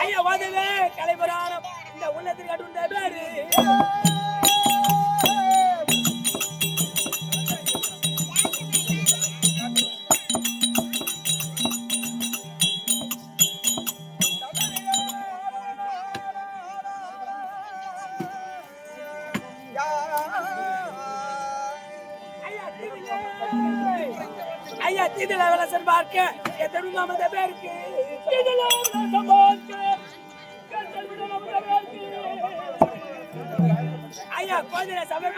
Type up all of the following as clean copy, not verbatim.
ஐயா வாதவே கலைபுராணம் இந்த உள்ளத்தில் கட்டுண்ட பேரு ஐயா தீதில விலசன் பார்க்க எத்தனை நாமத பேருக்கு ஐயா கோதில சபை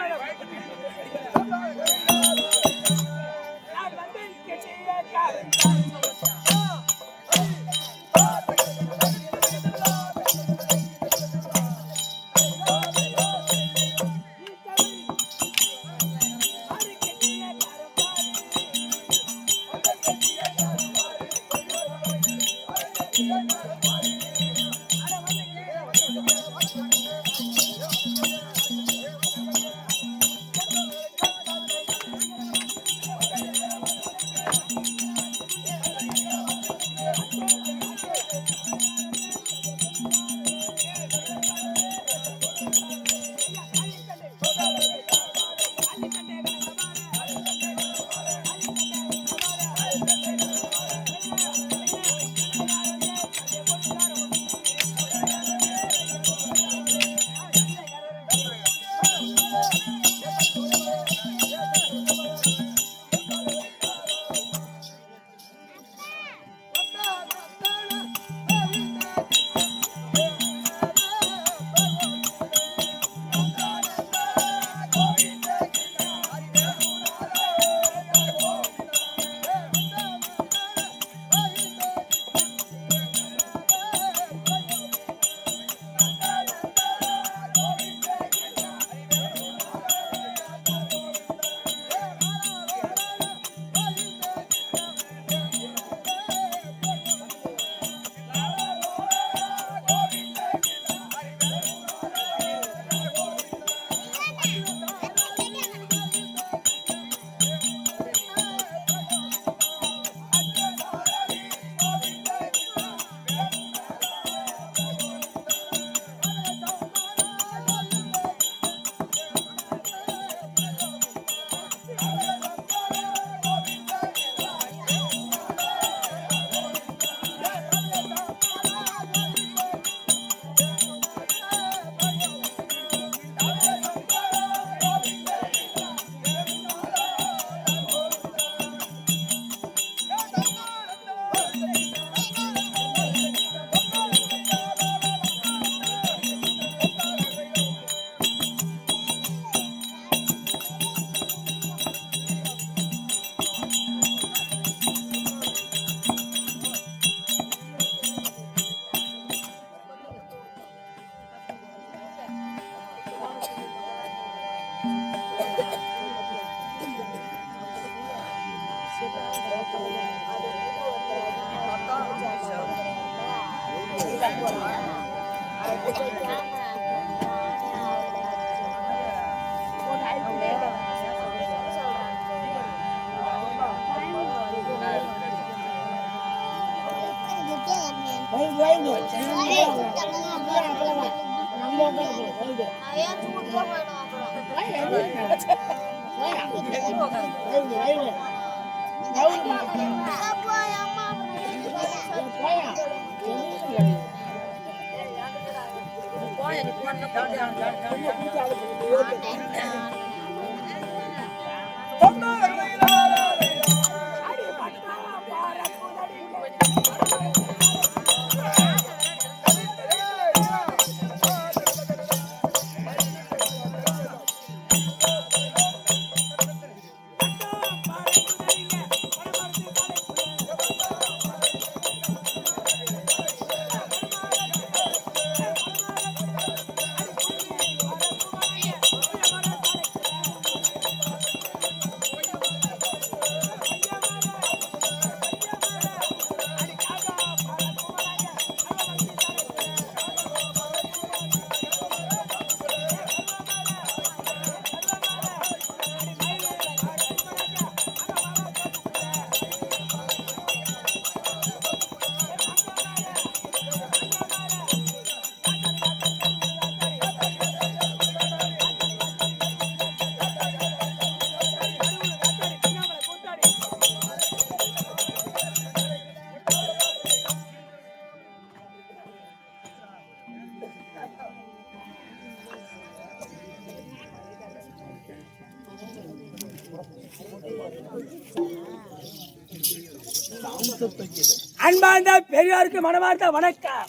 அன்பார்ந்த பெரியோருக்கு மனமார்ந்த வணக்கம்.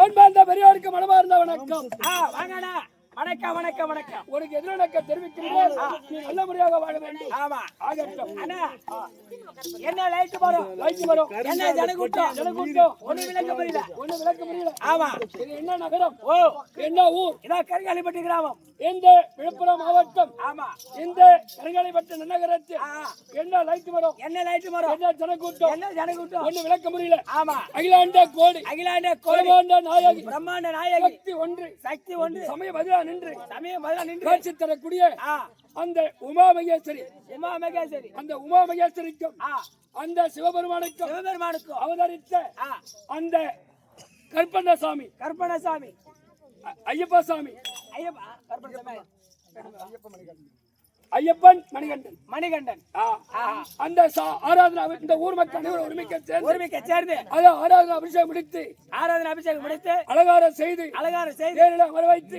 அன்பார்ந்த பெரியோருக்கு மனமார்ந்த வணக்கம். வாங்கடா. வணக்கம் வணக்கம் வணக்கம். உனக்கு எதிர்வணக்கம் தெரிவிக்கிறீர்கள். நீ நல்ல முறையாக வாழ வேண்டும். ஆமா ஆகட்டும். அண்ணா என்ன லைட் வரும் என்ன ஜனக்கூட்டம் ஒண்ணு விளக்க முடியல. ஆமா இது என்ன நகரம்? என்ன ஊர்? இதான் கரிகாலிப்பட்டி கிராமம். எந்த விழுப்புரம் மாவட்டம்? ஆமா இந்த கரிகாலிப்பட்டி நகரத்தில் என்ன லைட் வரும்? என்ன லைட் வரும்? என்ன ஜனக்கூட்டம்? ஒண்ணு விளக்க முடியல. ஆமா அகிலாண்ட கோடி பிரம்மாண்ட நாயகி பிரம்மாண்ட நாயகி சக்தி ஒன்று சமய பதிலா நின்று காட்சி தரக்கூடிய அந்த உமா மகேஸ்வரி அந்த உமா மகேஸ்வரிக்கும் அந்த சிவபெருமானுக்கும் அவதரித்த அந்த கற்பண்ணசாமி ஐயப்ப சாமி ஐயப்பன் மணிகண்டன் அந்த ஆராதனை இந்த ஊர் மக்கள் அனைவரும் ஒருமிக்க சேர்ந்து ஆராதனை அபிஷேகம் முடித்து அலங்காரம் செய்து அமர வைத்து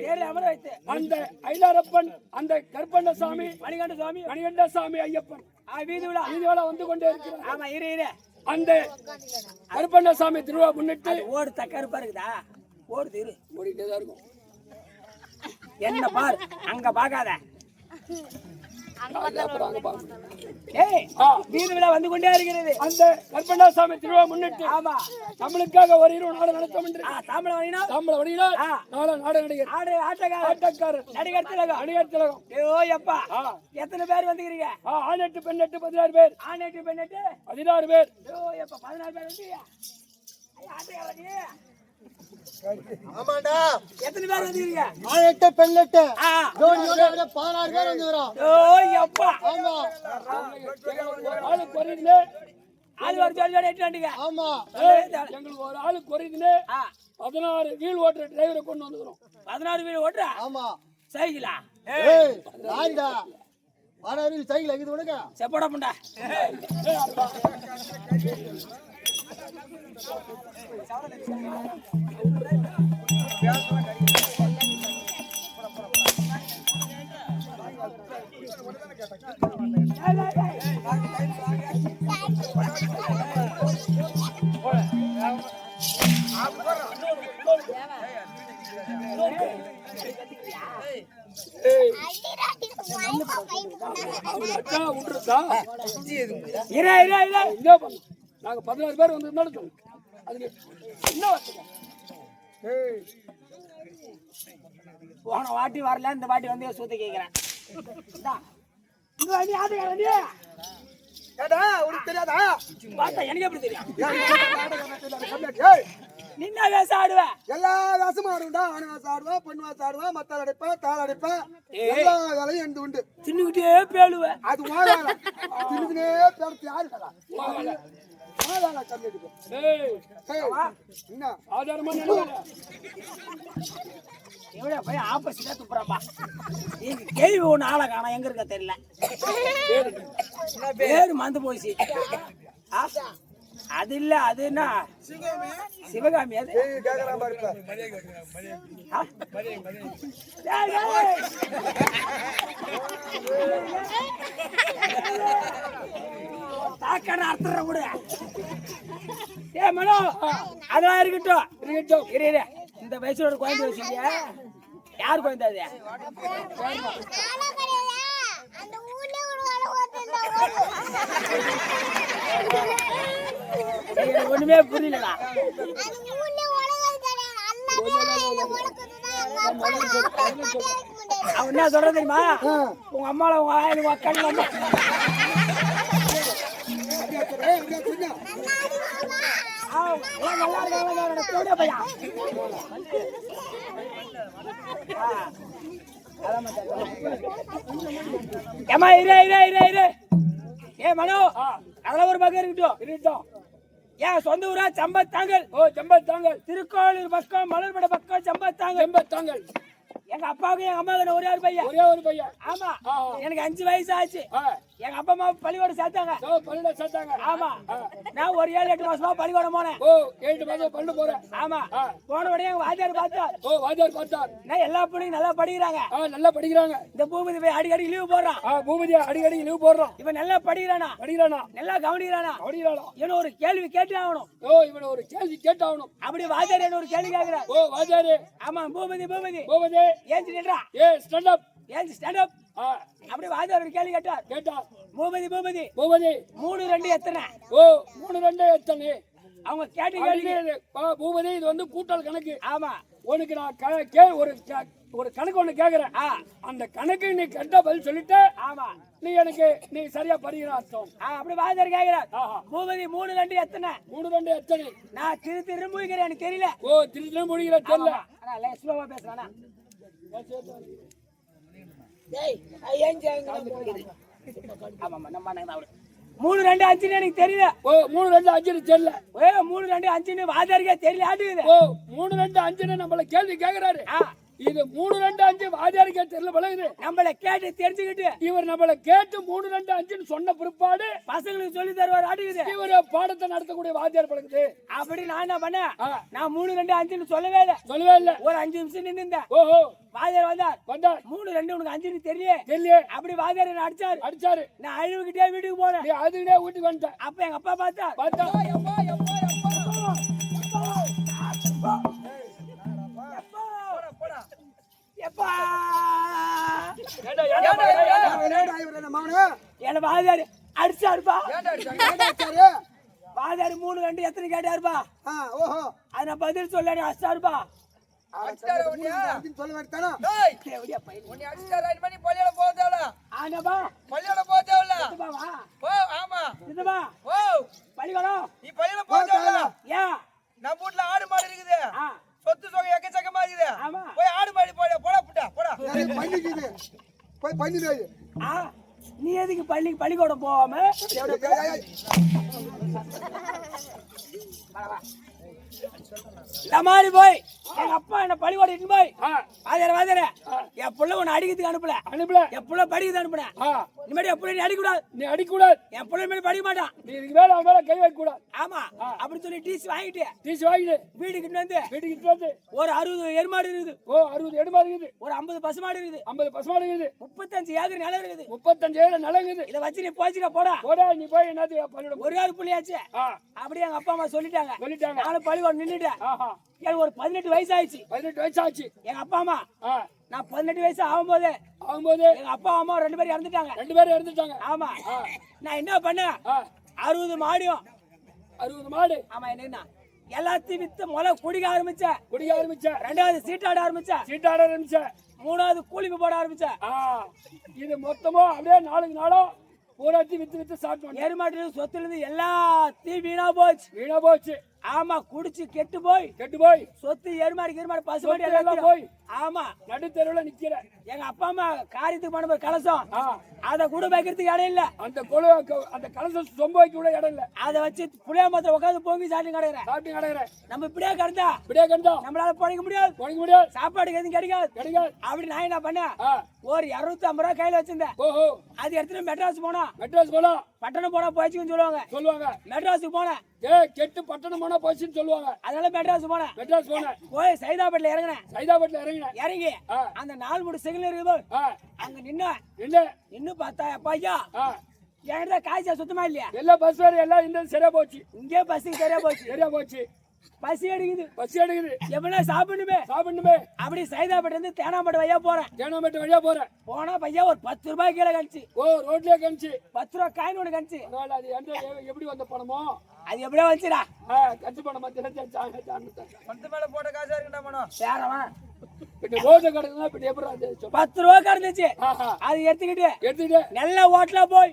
அந்த ஐலாரப்பன் அந்த கற்பண்ணசாமி மணிகண்டசாமி ஐயப்பன் வீதியோட வந்து கொண்டே இருக்கிறார். அந்த கற்பண்ணசாமி திருவிழா முன்னிட்டு ஓடு தக்கருப்பா இருக்குதா ஓடுது ஓடிட்டேதான் இருக்கும். என்ன பார் அங்க பாக்காத வீதிவிழா வந்து கொண்டே இருக்கிறது. அந்த கற்பண்ணசாமி திருவிழா முன்னிட்டு நம்மளுக்காக ஒரு இரவு நாடு நடத்தும் என்று நாடு நடிகர் நடிகர் திலகம். எப்பா எத்தனை பேர் வந்துக்கிறீங்க? ஆண் 8 பெண் 8 16 பேர். ஆண் 8 பெண் 8 16 பேர். 16 பேர் வந்து ஆமாடா எத்தனை பேர் வந்துக்கிறீங்க? 8 பெண் 8 ஜோடியோட 16 பேர் வந்துறோம். எப்பா ஆமா ஆளு குறையுதுல ஆளு ஒரு ஜோடி எட்டுங்க. ஆமா எங்களுக்கு ஒரு ஆளு குறையுதுல 16 வீல் ஓட்டுற டிரைவரை கொண்டு வந்துறோம். 16 வீல் ஓட்டுற? ஆமா சைக்கிளா? ஏய் நான்டா 16 வீல் சைக்கிள் இருக்குது உனக்கு செப்படா புண்டா. நாங்க 16 பேர் வந்து நடத்தோம். அதுக்கு என்ன போன வாட்டி வரல, இந்த வாட்டி வந்து சூத்த கேக்குறேன். ஏடா உனக்கு தெரியாதா? பார்த்தா எனக்கு எப்படி தெரியும்? ஏன் இந்த நாடகம் தெரியல கம்மியாட்டி? ஏய் நீ என்ன வேஷம் ஆடுவ? எல்லா வேஷமும் ஆடுண்டா. ஆண் வேஷம் ஆடுவேன், பெண் வேஷம் ஆடுவேன், மத்தாள் அடிப்பேன், தாள் அடிப்பேன், எல்லா வேலையும் எனக்கு உண்டு. தின்னுக்கிட்டே பேழுவ. அது உன் வேலை. தின்னுக்குனே பேரத்து யாரு வேலை? உன் வேலை கம்மியாட்டி. ஏய் என்ன ஆதாரமா நினைக்கல. எவ்வளோ போய் ஆப்போசிட்டா துப்புறாப்பா. நீங்க கேள்வி ஒன்று ஆளை காணோம், எங்க இருக்க தெரியல. பேரு மந்து போச்சு. அது இல்ல, அது என்ன சிவகாமி? அது கேட்கலாம் பாருப்ப. தாக்கன அர்த்தம் கூட. ஏ மனோ, அதெல்லாம் இருக்கட்டும். இரு இந்த வயசோட குழந்தை வச்சுக்கிய. யார் குழந்தை அது? ஒண்ணுமே புரியலடா. அவன் என்ன சொல்ற தெரியுமா? உங்க அம்மால உங்க ஆயிரம் கண்ணு வந்து நல்லா இருக்க பையன். ஏமா இரு. ஏ மனோ, அதெல்லாம் ஒரு பக்கம் இருக்கட்டும். ஏன் சொந்த ஊரா? சம்பத்தாங்கல். ஓ செம்பத்தாங்கல். திருக்கோளூர் பக்கம், மலர்பட பக்கம் செம்பத்தாங்கல். செம்பத்தாங்கல். எங்க அப்பாவுக்கு எங்க அம்மாவுக்கு ஒரே ஒரு பையன். ஒரே ஒரு பையன். ஆமா, எனக்கு 5 வயசு ஆச்சு. எங்க அப்பா அம்மா பள்ளிக்கூடம் சேர்த்தாங்க. பள்ளியில சேர்த்தாங்க. ஆமா, நான் ஒரு 7-8 மாசமா பள்ளிக்கூடம் போனேன். ஓ 7 மாசம் பள்ளி போறேன். ஆமா, போன உடனே எங்க வாத்தியார் பார்த்தார். ஓ வாத்தியார் பார்த்தார். நான் எல்லா பிள்ளைங்க நல்லா படிக்கிறாங்க. நல்லா படிக்கிறாங்க. இந்த பூபதி போய் அடிக்கடி லீவு போடுறான். பூபதி அடிக்கடி லீவு போடுறான். இவன் நல்லா படிக்கிறானா? நல்லா கவனிக்கிறானா? இவன் ஒரு கேள்வி கேட்டு ஆகணும். ஓ இவன் ஒரு கேள்வி கேட்டாகணும். அப்படி வாத்தியார் என்ன ஒரு கேள்வி கேட்கிறார். ஓ வாத்தியாரே. ஆமா, பூபதி ஏஞ்சி நின்றா. Stand up. ஏஞ்சி ஸ்டாண்ட் அப். அப்படி வாத்தியார் ஒரு கேள்வி கேட்டார். பூபதி 3-2 எத்தனை? ஓ 3-2 எத்தனை? அவங்க கேட்டு பூபதி இது வந்து கூட்டல் கணக்கு. ஆமா, உனக்கு நான் ஒரு கணக்கு ஒண்ணு கேக்குறேன். அந்த கணக்கு நீ கரெக்டா பதில் சொல்லிட்டு ஆமா நீ சரியா படிக்கிற அர்த்தம். அப்படி வாத்தியார் கேக்குறார். பூபதி 3-2 எத்தனை? 3-2 எத்தனை? நான் திரும்ப முடிக்கிறேன், எனக்கு தெரியல. ஓ திரும்ப முடிக்கிற தெரியல. ஆனா ஸ்லோவா பேசுறானா? ஆமா, நம்ம 3-2-5 எனக்கு தெரியல. ஓ 3-2-5 தெரியல. ஓ 3-2-5 வாத்தியாருக்கே தெரியல. ஆட்டுக்குது. ஓ 3-2-5 நம்மள கேள்வி கேக்குறாரு. இது 3-2-5 வாத்தியாருக்கே தெரியல பழகுது. நம்மள கேட்டு தெரிஞ்சுக்கிட்டு இவர் நம்மள கேட்டு 3-2-5 சொன்ன பிற்பாடு பசங்களுக்கு சொல்லி தருவார். ஆட்டுக்குது. இவர் பாடத்தை நடத்தக்கூடிய வாத்தியார் பழகுது. அப்படி நான் என்ன பண்ணேன்? நான் 3-2-5 சொல்லவே இல்ல. ஒரு 5 நிமிஷம் நின்னுந்தேன். ஓஹோ வாத்தியார் வந்தார். 3-2 உனக்கு 5 தெரியல. அப்படி வாத்தியார் என்ன அடிச்சாரு. நான் அழுவுகிட்டே வீட்டுக்கு போனேன். அதுக்கிட்டே வீட்டுக்கு வந்துட்டேன். அப்ப எங்க அப்பா பார்த்தா என்ன வாத்தியார் அடிச்சாருப்பா. வாத்தியார் 3-2 எத்தனை கேட்டாருப்பா. அது நான் பதில் சொல்ல அடிச்சாருப்பா. சொல்ல வேண்டாம். நம்ம வீட்டுல ஆடு மாடு இருக்குது. சொத்து சொகை எக்கச்சக்கமா இருக்குது. போய் ஆடு மாடு போட போடா. போய் பண்ணி நீ எதுக்கு பள்ளிக்கூடம் போகாம இந்த மாதிரி போய் எங்க அப்பா என்ன பள்ளிக்கூடம் இட்டு போய் வாத்தியார என் புள்ள உன்னை அடிக்கிறதுக்கு அனுப்பல. என் புள்ள படிக்கிறது அனுப்புனேன். இனிமேல் என் புள்ள நீ அடிக்கூடாது. என் புள்ள மேல படிக்க மாட்டான். நீ இதுக்கு மேல அவன் மேல கை வைக்க கூடாது. ஆமா, அப்படின்னு சொல்லி டிசி வாங்கிட்டு வீட்டுக்கு வந்து ஒரு 60 எருமாடு இருக்குது. ஓ 60 எருமாடு இருக்குது. ஒரு 50 பசுமாடு இருக்குது. 35 ஏக்கர் நிலம் இருக்குது. 35 ஏக்கர் நிலம் இருக்குது. இதை வச்சு நீ போச்சுக்க போடா. நீ போய் என்னது ஒரு ஆறு புள்ளியாச்சு. அப்படியே எங்க அப்பா அம்மா சொல்லிட்டாங்க. நானும் பள்ளிக்கூடம் நின்னுட்டேன். எனக்கு ஒரு 18 வயசு ஆயிடுச்சு. 18 வயசு ஆச்சு. எங்க அப்பா அம்மா நான் 18 வயசு ஆகும்போது எங்க அப்பா அம்மா 2 பேரும் இறந்துட்டாங்க. ஆமா, நான் என்ன பண்ணேன்? 60 மாடியும் 60 மாடு. ஆமா, என்ன எல்லாத்தையும் வித்து முதல்ல குடிக்க ஆரம்பிச்சேன். 2வது சீட்டாட ஆரம்பிச்சேன். 3வது கூலிப்பு போட ஆரம்பிச்சேன். இது மொத்தமா அப்படியே நாளுக்கு நாளும் பூராத்தி வித்து சாப்பிட்டு எருமாட்டு சொத்துல இருந்து எல்லாத்தையும் வீணா போச்சு ஆமா குடிச்சு கெட்டு போய் சொத்து எருமாடு பசுமாடி எல்லாம் போய் ஆமா நடுத்தெருவுல நிக்கிற எங்க அப்பா அம்மா காரியத்துக்கு பண்ண கலசம் அத கூட வைக்கிறதுக்கு இடம் இல்ல அந்த கலசம் சொம்ப வைக்க கூட இடம் இல்ல அதை வச்சு புளியாமரத்துல உட்காந்து பொங்கி சாப்பிட்டு கிடக்குறேன் நம்ம இப்படியே கிடந்தா நம்மளால பழைக்க முடியாது சாப்பாடுக்கு எதுவும் கிடைக்காது அப்படி நான் என்ன பண்ணேன் ஒரு 250 ரூபாய் கையில வச்சிருந்தேன் அது எடுத்துட்டு மெட்ராஸ் போனா பட்டணம் போனா போயிடுச்சுன்னு சொல்லுவாங்க மெட்ராஸுக்கு போனேன் கெட்டு பட்டணம் போனா போச்சுன்னு சொல்லுவாங்க அதனால மெட்ராஸ் போனேன் போய் சைதாபேட்ல இறங்கினேன் இறங்கி அந்த 4 மூணு சிக்னல் இருக்குது அங்க நின்னு பார்த்தா பையா என்கிட்ட காய்ச்சா சுத்தமா இல்லையா எல்லாம் பஸ் வேற எல்லாம் இந்த சரியா போச்சு இங்கே பஸ்ஸுக்கு சரியா போச்சு பசி எடுக்குது எப்படின்னா சாப்பிடணுமே அப்படி சைதாபேட்டை இருந்து தேனாம்பேட்டை வழியா போறேன் போனா பையா ஒரு 10 ரூபாய் கீழே கணிச்சு ரோட்லயே கணிச்சு 10 ரூபாய் காயின் ஒண்ணு கணிச்சு அது எப்படி வந்த பணமோ அது எப்படியா வந்துச்சுடா கட்சி பணம் பத்து மேல போட்ட காசா இருக்குடா மனம் சேரவன் ரோஜ கடைக்குனா இப்ப எப்படி 10 ரூபாய் கடந்துச்சு அது எடுத்துக்கிட்டு நல்ல ஹோட்டலா போய்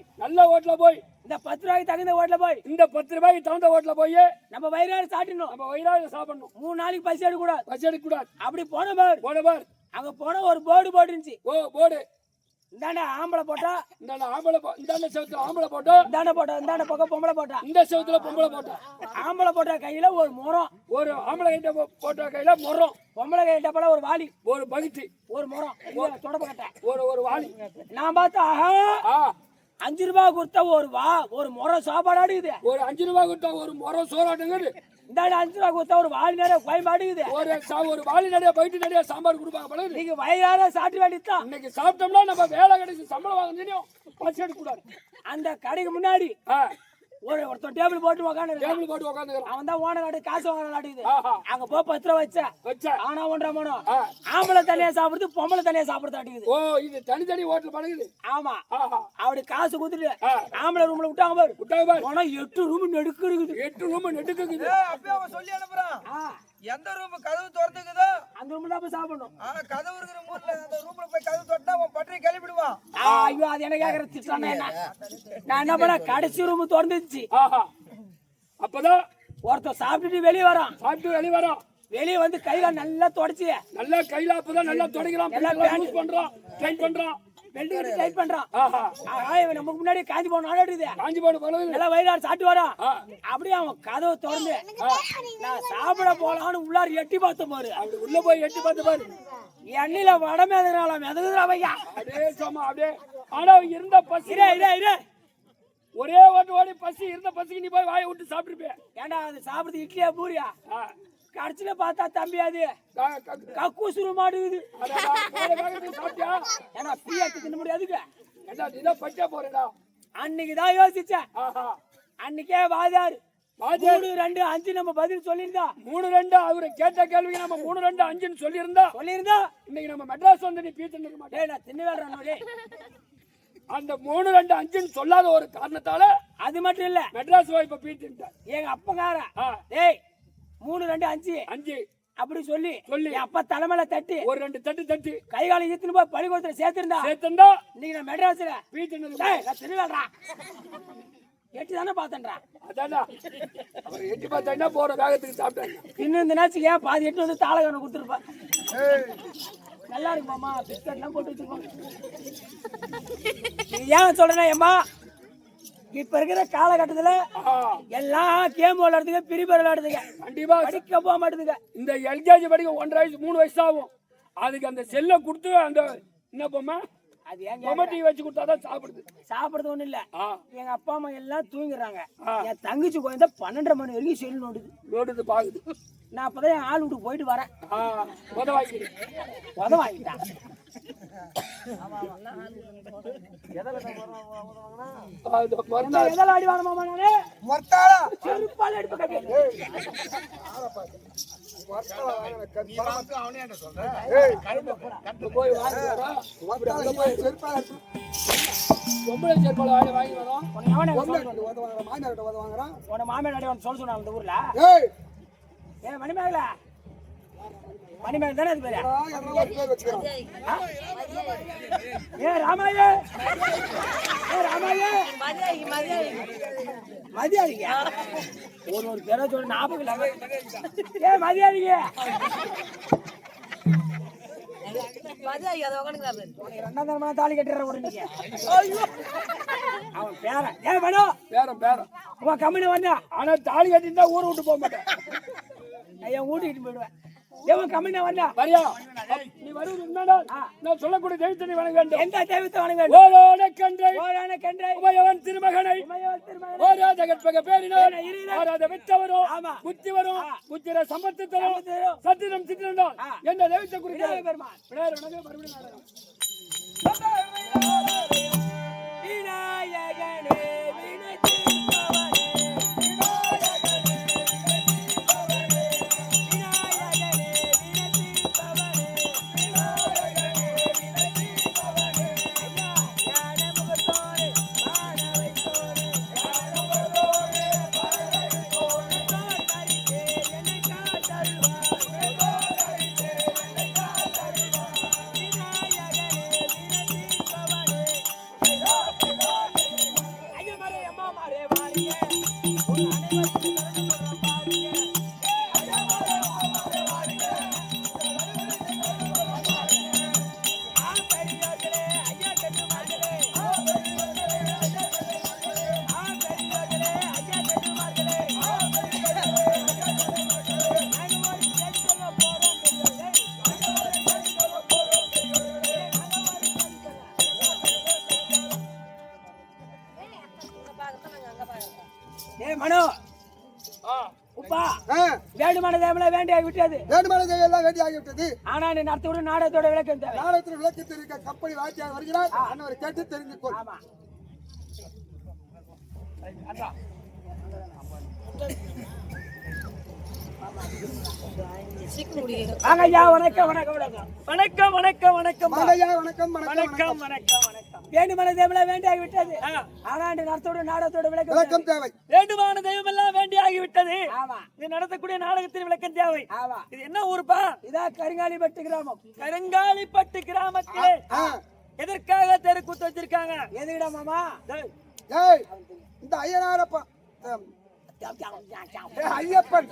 இந்த 10 ரூபாய்க்கு தகுந்த ஹோட்டல போய் இந்த 10 ரூபாய்க்கு தகுந்த ஹோட்டல போய் நம்ம வயிறார சாப்பிடணும் 3 நாளைக்கு பசி எடுக்க கூடாது அப்படி போன பார் அங்க போன ஒரு போர்டு போட்டுருந்துச்சு போர்டு இந்தாண்ட ஆம்பளை போட்டா இந்தாண்ட செவுத்துல ஆம்பளை போட்டா இந்தாண்ட பக்கம் பொம்பளை போட்டா இந்த செவுத்துல பொம்பளை போட்டா ஆம்பளை போட்டா கையில ஒரு முறம் ஒரு ஆம்பளை கைட்ட போட்டா கையில முறம் பொம்பளை கைட்ட போல ஒரு வாளி ஒரு பகுதி ஒரு முறம் தொடப்ப கட்ட ஒரு வாளி நான் பார்த்தா 5 ரூபாய் கொடுத்தா ஒரு முறம் சாப்பாடு ஆடுக்குது ஒரு 5 ரூபாய் கொடுத்தா ஒரு முறம் சோறாட்டுங்குது இந்த 5 ரூபாய் கொடுத்தா ஒரு வாளி நிறைய கோயம்பாடுக்குது ஒரு வாளி நிறைய பயிட்டு நிறைய சாம்பார் கொடுப்பாங்க போல நீங்க வயிறார சாப்பிட வேண்டியதுதான் இன்னைக்கு சாப்பிட்டோம்னா நம்ம வேலை கிடைச்சி சம்பளம் வாங்க தெரியும் பசி எடுக்க கூடாது அந்த கடைக்கு முன்னாடி ஒருத்தர் டேபிள் போட்டு உட்காந்து அவன் தான் ஓனர் நாடு காசு வாங்க நாடுது அங்க போ 10 ரூபாய் வச்ச ஆனா 1.5 மணம் ஆம்பளை தனியா சாப்பிடுறது பொம்பளை தனியா சாப்பிடுறது ஆட்டுக்குது இது தனி ஹோட்டல் பழகுது ஆமா அப்படி காசு கொடுத்துட்டு ஆம்பளை ரூம்ல விட்டாங்க பாரு ஆனா 8 ரூம் நெடுக்கு இருக்குது 8 ரூம் நெடுக்கு இருக்குது அப்பவே அவன் சொல்லி அனுப்புறான் எந்த ரூம் கதவு திறந்துக்குதோ அந்த ரூம்ல போய் சாப்பிடணும் கதவு இருக்கிற மூலைல அந்த ரூம்ல போய் கதவு தொட்டா அவன் பற்றி கிளப்பிடுவான் ஐயோ அது என்ன கேக்குற திட்டானே நான் என்ன பண்ண கடைசி ரூம் திறந்துச்சு அப்பதான் ஒருத்தர் சாப்பிட்டுட்டு வெளியே வரான் வெளியே வந்து கையில நல்லா தொடச்சு நல்லா கையில அப்பதான் நல்லா தொடக்கலாம் எல்லாம் பண்றோம் ட்ரைன் பண்றோம் வெல்டிங் டைட் பண்றான் நமக்கு முன்னாடி காஞ்சி போன எல்லாம் வயிறார் சாப்பிட்டு வரான் அப்படியே அவன் கதவை திறந்து நான் சாப்பிட போலான்னு உள்ளார எட்டி பார்த்த பாரு அப்படி உள்ள போய் எட்டி பார்த்த பாரு எண்ணில வட மிதகுதுரா பையா அப்படியே சோமா அப்படியே ஆனா இருந்த பசி ஒரே ஓடி பசி இருந்த பசிக்கு நீ போய் வாயை விட்டு சாப்பிட்டுருப்பேன் ஏண்டா அது சாப்பிடுறது இட்லியா பூரியா கடைசியில பார்த்தா தம்பி அது கக்கூசுரு மாடுது சாப்பிட்டியா ஏன்னா ஃப்ரீயா தின்ன முடியாதுங்க இதான் பச்சா போறேடா அன்னைக்குதான் யோசிச்சேன் அன்னைக்கே வாதாரு 3, 2, 5 நம்ம பதில் சொல்லியிருந்தா 3, 2 அவரு கேட்ட கேள்விக்கு நம்ம 3, 2, 5 சொல்லியிருந்தா இன்னைக்கு நம்ம மெட்ராஸ் வந்து நீ பீத்து இருக்க மாட்டேன் நான் தின்னு அந்த 3, 2, 5 சொல்லாத ஒரு காரணத்தால அது மட்டும் இல்ல மெட்ராஸ் இப்ப பீத்து எங்க அப்பங்கார டேய் 3, 2, 5 அப்படி சொல்லி அப்பா தலைமையில தட்டி ஒரு 2 தட்டு கை காலம் ஈத்துன்னு போய் பள்ளிக்கூடத்துல சேர்த்திருந்தா இன்னைக்கு நான் மெட்ராஸ்ல திருவிழா எட்டி தானே பாத்தேன்டா அதான்டா அவர் எட்டி பார்த்தா போற வேகத்துக்கு சாப்பிட்டாங்க இன்னும் இந்த நாச்சுக்கு ஏன் பாதி எட்டு வந்து தாளகனை கொடுத்துருப்பா நல்லா இருக்கு மாமா பிஸ்கட் எல்லாம் போட்டு வச்சிருப்பாங்க ஏன் சொல்றேன்னா ஏமா இப்ப இருக்கிற காலகட்டத்துல எல்லாம் கேம் விளையாடுறதுக்கு பிரிபர் விளையாடுதுங்க கண்டிப்பா படிக்க போக மாட்டேதுங்க இந்த எல்கேஜி படிக்க 1.5 வயசு 3 வயசு ஆகும் அதுக்கு அந்த செல்லை கொடுத்து அந்த என்ன பொம்மை அது ஏங்க பொம்மை டீ வச்சு கொடுத்தாதான் சாப்பிடுறது ஒண்ணு இல்ல எங்க அப்பா அம்மா எல்லாம் தூங்கிடுறாங்க என் தங்கச்சி குழந்தை 12:30 மணி வரைக்கும் செல் நோடுது பாக்குது நான் அப்பதான் என் ஆள் வீட்டுக்கு போயிட்டு வரேன் வாங்கிட்டேன் எதெல்லாம் அடி வாங்க மாமா நானு செருப்பால எடுப்ப மாமியார் சொல்ல சொன்ன அந்த ஊர்ல ஏன் மணிமேகல தானே அது பேரு ஏ ராமாயே மதியாதிங்க ஒரு பேரை சொல்லி ஞாபகம் இல்லாம ஏ மதியாதிங்க ரெண்டாம் தரமா தாலி கட்டுற ஒரு அவன் பேரன் ஏன் வேணும் பேரம் உன் கம்பெனி வந்தா ஆனா தாலி கட்டிட்டு ஊரை விட்டு போக மாட்டேன். என் வீட்டுக்கிட்டு போயிடுவேன் ஏன் கம்பெனி வந்தா வரியா நீ வருவது என்னடா நான் சொல்லக்கூடிய தெய்வத்தை நீ வணங்க வேண்டும். எந்த தெய்வத்தை வணங்க வேண்டும் ஓரோட கன்றை ஓரான கன்றை உமையவன் திருமகனை ஓராத கற்பக பேரினோர் ஓராத வித்தவரோ ஆமா. புத்தி வரும் புத்திர சம்பத்து தரும் சத்திரம் சித்திரம் என்ற தெய்வத்தை குறிக்கிறது. பெருமாள் பிள்ளையார் வணங்க மறுபடியும் நாடகம். விநாயகனே வினை தீர்ப்பவனே மனோ உப்பா வேண்டுமான தேவல வேண்டியாகி விட்டது வேண்டுமான தேவையெல்லாம் வேண்டியாகிவிட்டது. ஆனா நீ நடத்தோட நாடகத்தோட விளக்கம் தேவை. நாடகத்தில் விளக்கி தெரிவிக்க கப்பலி வாத்தியார் வருகிறார். அன்னவரை கேட்டு தெரிந்து கொள். ஆமா வாங்க ஐயா வணக்கம் வணக்கம் வணக்கம் வணக்கம் வணக்கம் வணக்கம் ஐயா, வணக்கம் வணக்கம் வணக்கம் வணக்கம் வணக்கம் வேண்டுமான தேவல வேண்டியாகி விட்டது ஆனா நீ நடத்தோட நாடகத்தோட விளக்கம் விளக்கம் தேவை. வேண்டுமான தெய்வம் எல்லாம் வேண்டியாகி விட்டது. ஆமா இது நடத்தக்கூடிய நாடகத்தில் விளக்கம் தேவை. ஆமா இது என்ன ஊருப்பா? இதா கருங்காலிப்பட்டு கிராமம். கருங்காலிப்பட்டு கிராமத்திலே எதற்காக தெருக்கூத்து வச்சிருக்காங்க? எதுக்கிடா மாமா? ஏய் இந்த ஐயனாரப்பா ஐயப்பன்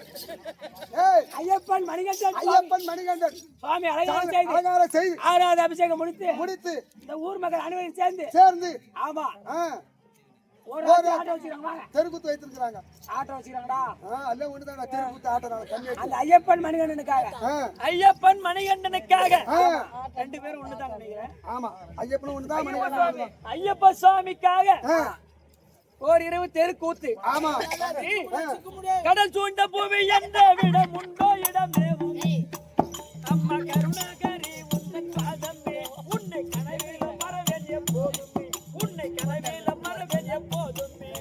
ஐயப்பன் மணிகண்டன் ஐயப்பன் மணிகண்டன் சுவாமி அலங்கார செய்து ஆறாவது அபிஷேகம் முடித்து இந்த ஊர் மக்கள் அனைவரும் சேர்ந்து ஆமா ஒரு ஆட்டோ வச்சிருக்காங்க. தெருக்கூத்து வைத்திருக்கிறாங்க. ஆட்டோ வச்சிருக்காங்கடா. அல்ல ஒண்ணுதான்டா தெருக்கூத்து ஆட்டோனால கம்மி. அந்த ஐயப்பன் மணிகண்டனுக்காக ரெண்டு பேரும் ஒண்ணுதான் நினைக்கிறேன். ஆமா ஐயப்பன் ஒண்ணுதான் மணிகண்டன் ஐயப்ப சுவாமிக்காக ஒரு இரவு தெருக்கூத்து. ஆமா கடல் சூண்ட பூமி எந்த விடம் உண்டோ இடமே அம்மா கருணாகரி உன்னை பாதமே உன்னை கனவில மறவேன் எப்போதுமே உன்னை கனவில மறவேன் எப்போதுமே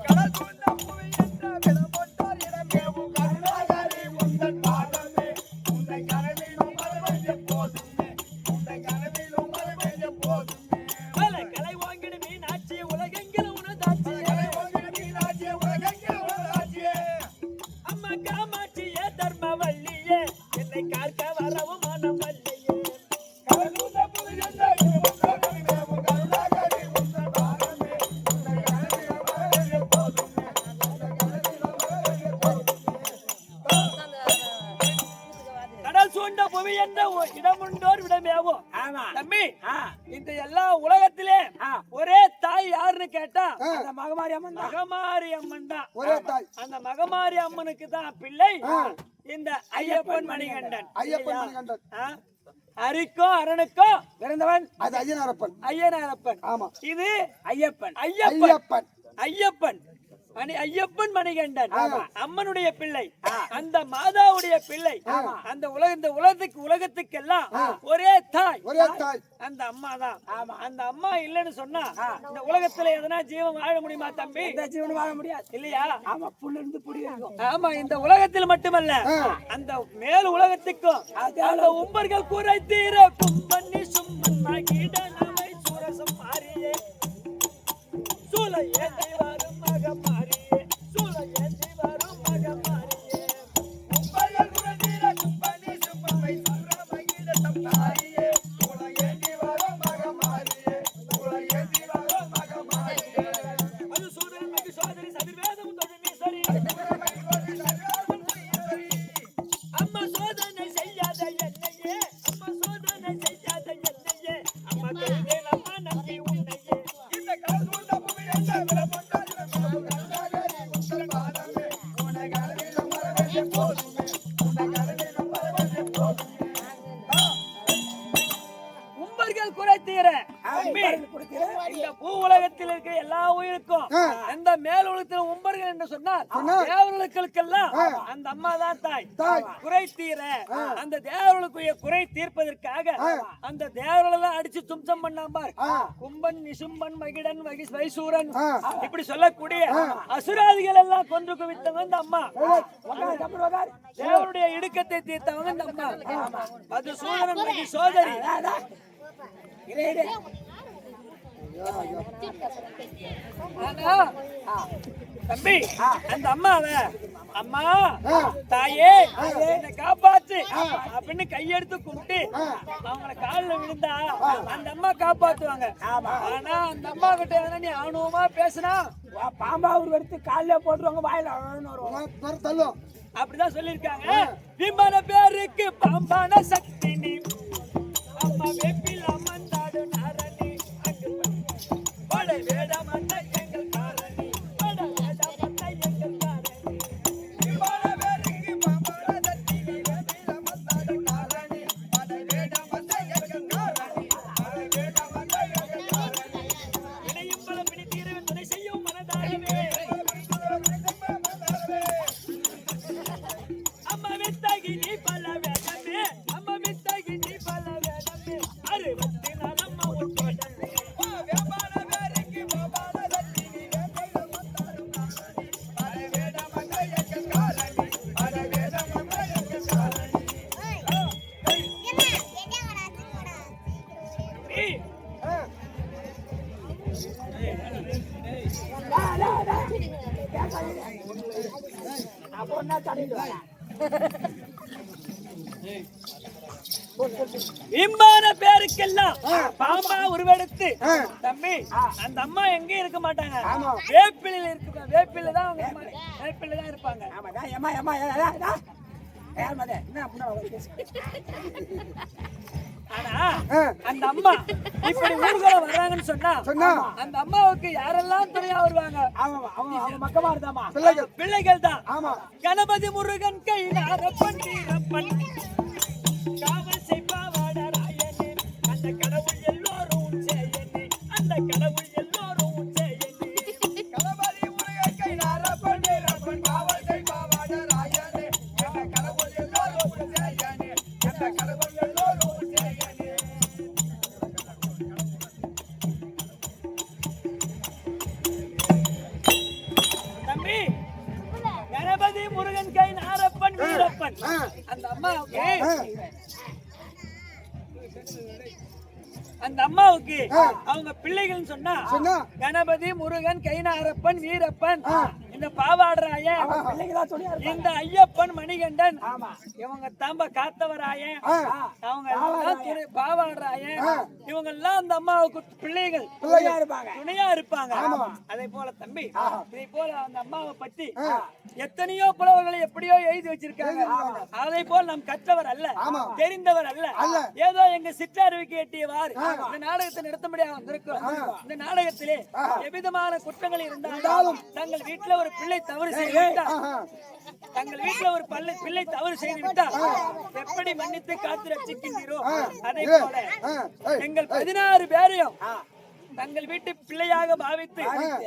கடல் சூண்ட பூமி எந்த விடம் உண்டோ இடமே கருணாகரி உன்னை பாதமே உன்னை கனவில மறவேன் எப்போதுமே உன்னை கனவில மறவேன் எப்போதுமே கலை வாங்கிடு மீனாட்சி உலகெங்கிலும் காமாட்சியே தர்மவல்லியே என்னை காக்க வரவும் மனம் வல்லியே கடல் சூண்ட புவி என்ற இடமுண்டோர் விடமேவோ. ஆமா தம்பி இந்த எல்லா உலகத்திலே ஒரே தாய் யாருன்னு கேட்டா அந்த மகமாரி அம்மன் தான். ஒரே தாய். அந்த மகமாரி அம்மனுக்கு தான் பிள்ளை இந்த ஐயப்பன் மணிகண்டன். அரிக்கும் அரணுக்கும் பிறந்தவன் அது ஐயனாரப்பன். ஆமா இது ஐயப்பன் ஐயப்பன் மணிகண்டன் அம்மனுடைய பிள்ளை. அந்த மாதாவுடைய பிள்ளை. அந்த உலகத்துக்கெல்லாம் ஒரே தாய் அந்த அம்மா தான். அந்த அம்மா இல்லைன்னு சொன்னா இந்த உலகத்துல எதனா ஜீவன் வாழ முடியுமா தம்பி? இந்த ஜீவன் வாழ முடியாது இல்லையா? ஆமா புல்ல இருந்து புடிக்கும். ஆமா இந்த உலகத்தில் மட்டுமல்ல அந்த மேல் உலகத்துக்கும் அந்த உம்பர்கள் கூரை தீர கும்பன்னி சும்மன் மகிடனவை சுரசம் மாறியே சூளையே வரும் மகமாரியே சூளையே வரும் மகமாரியே உம்பர்கள் கூரை தீர கும்பன்னி சும்மன் சுர மகிடனம் மாறியே சூளையே வரும் மகமாரியே சூளையே வரும் மகமாரியே உம்பர்கள் குறை தீர இந்த பூ உலகத்தில் இருக்க எல்லா உயிருக்கும் எந்த மேல் உலகத்தில் உம்பர்கள் என்று சொன்னால் தேவர்களுக்கெல்லாம் அந்த அம்மா தான் தாய். குறை தீர அந்த தேவர்களுக்குரிய குறை தீர்ப்பதற்காக அந்த தேவர்களெல்லாம் அடிச்சு தும்சம் பண்ணாம்பார். கும்பன் நிசும்பன் மகிடன் வைசூரன் இப்படி சொல்லக்கூடிய அசுராதிகள் எல்லாம் கொன்று குவித்தவங்க இந்த அம்மா. தேவருடைய இடுக்கத்தை தீர்த்தவங்க இந்த அம்மா. அது சூரன் சோதரி. தம்பி அந்த அம்மாவ அம்மா தாயே என்னை காப்பாத்து அப்படின்னு கையெடுத்து கும்பிட்டு அவங்கள காலில் விழுந்தா அந்த அம்மா காப்பாத்துவாங்க. ஆனா அந்த அம்மா கிட்ட எதனா நீ ஆணுவமா பேசினா பாம்பா ஒரு எடுத்து காலில் போட்டுருவாங்க, வாயில வருவாங்க. அப்படிதான் சொல்லியிருக்காங்க. விமான பேருக்கு பாம்பான சக்தி நீ அம்மா வேப்பில் அம்மந்தாடு நாரணி பட வேடமந்த எங்கள் காரணி பட வேடமந்த எங்கள் காரணி விமான பேருக்கு பாம்பான சக்தி நீ வேப்பில் அம்மந்தாடு நாரணி பட வேடமந்த எங்கள் காரணி பட வேடமந்த எங்கள் காரணி இணையும் பலம் பிடி தீர்வு துணை செய்யும் மனதாகவே அம்மா வித்தாகி நீ பல வேடமே அம்மா வித்தாகி நீ பல வேடமே அறுபத்தி நாலம்மா உட்படமே வியாபார வேலைக்கு பாபால சக்தி நீ வேட்டையில வந்தாரும் நாரணி பல வேடமந்த எங்கள் காரணி பல வேடமந்த எங்கள் காரணி. விமான பேருக்கெல்லாம் பாம்பா உருவெடுத்து தம்பி அந்த அம்மா எங்க இருக்க மாட்டாங்க, வேப்பிலையில இருக்கு. வேப்பில தான் அவங்க வேப்பில தான் இருப்பாங்க. ஆனா அந்த அம்மா இப்படி ஊர்வல வர்றாங்கன்னு சொன்னா அந்த அம்மாவுக்கு யாரெல்லாம் துணையா வருவாங்க? பிள்ளைகள் தான். கணபதி முருகன் கையிலாரப்பன் வீரப்பன் காவல் செய்பாவாட ராயனே அந்த கடவுள் எல்லோரும் செய்யனே அந்த கடவுள் எல்லோரும் செய்யனே கணபதி முருகன் கையிலாரப்பன் வீரப்பன் காவல் செய்பாவாட ராயனே அந்த கடவுள் எல்லோரும் செய்யனே அந்த கடவுள் எல்லோரும் செய்யனே. தம்பி கணபதி முருகன் கை நாரப்பன் வீரப்பன் அந்த அம்மாவுக்கு அவங்க பிள்ளைகள் சொன்னா கணபதி முருகன் கைநாரப்பன் வீரப்பன் இந்த பாவாடுறாய இந்த ஐயப்பன் மணிகண்டன் இவங்க தாம்ப காத்தவராய அவங்க பாவாடுறாய இவங்க எல்லாம் அந்த அம்மாவுக்கு பிள்ளைகள் துணையா இருப்பாங்க. அதே போல தம்பி இதே போல அந்த அம்மாவை பத்தி எத்தனையோ புலவர்களை எப்படியோ எழுதி வச்சிருக்காங்க. அதை போல் நாம் கற்றவர் அல்ல, தெரிந்தவர் அல்ல, ஏதோ எங்க சிற்றார்வைக்கு எட்டியவாறு இந்த நாடகத்தை நடத்தும்படியாக வந்திருக்கிறோம். இந்த நாடகத்திலே எவ்விதமான குற்றங்கள் இருந்தாலும் தங்கள் வீட்டுல ஒரு பிள்ளை தவறு செய்துவிட்டார், தங்கள் வீட்டுல ஒரு பிள்ளை தவறு செய்துவிட்டார் எப்படி மன்னித்து காத்து ரட்சிக்கின்றீரோ அதே போல எங்கள் 16 பேரையும் தங்கள் வீட்டு பிள்ளையாக பாவித்து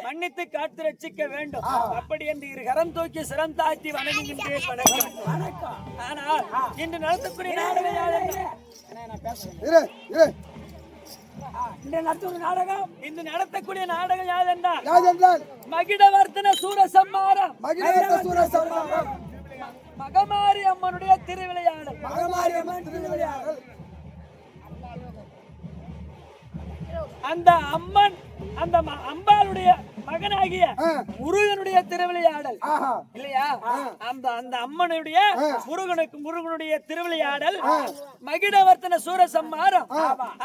மன்னித்து காத்து ரட்சிக்க வேண்டும். அப்படி என்று இரு கரம் தூக்கி சிரம் தாழ்த்தி வணங்குகின்றேன். வணக்கம். ஆனால் இன்று நடத்தக்கூடிய நாடகம் இன்று நடத்தக்கூடிய நாடகம் யாதென்றால் மகிடவர்த்தன சூரசம்மாரம் மகமாரி அம்மனுடைய திருவிளையாடல். அந்த அம்மன் அந்த அம்பாளுடைய மகனாகிய முருகனுடைய திருவிளையாடல் இல்லையா? அந்த அம்மனுடைய முருகனுடைய திருவிளையாடல் மகிடவர்த்தன சூரசம்மாரம்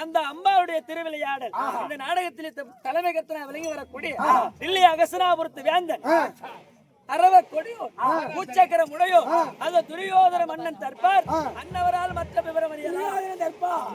அந்த அம்பாளுடைய திருவிளையாடல். இந்த நாடகத்தில் தலைமை கத்தனா விளங்கி வரக்கூடிய தில்லி அகசனாபுரத்து வேந்தன் அரவ கொடியோ பூச்சக்கர முடையோ அந்த துரியோதர மன்னன் தற்பார் அன்னவரால் மற்ற விவரம் அறியலாம் தற்பார்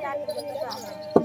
யார்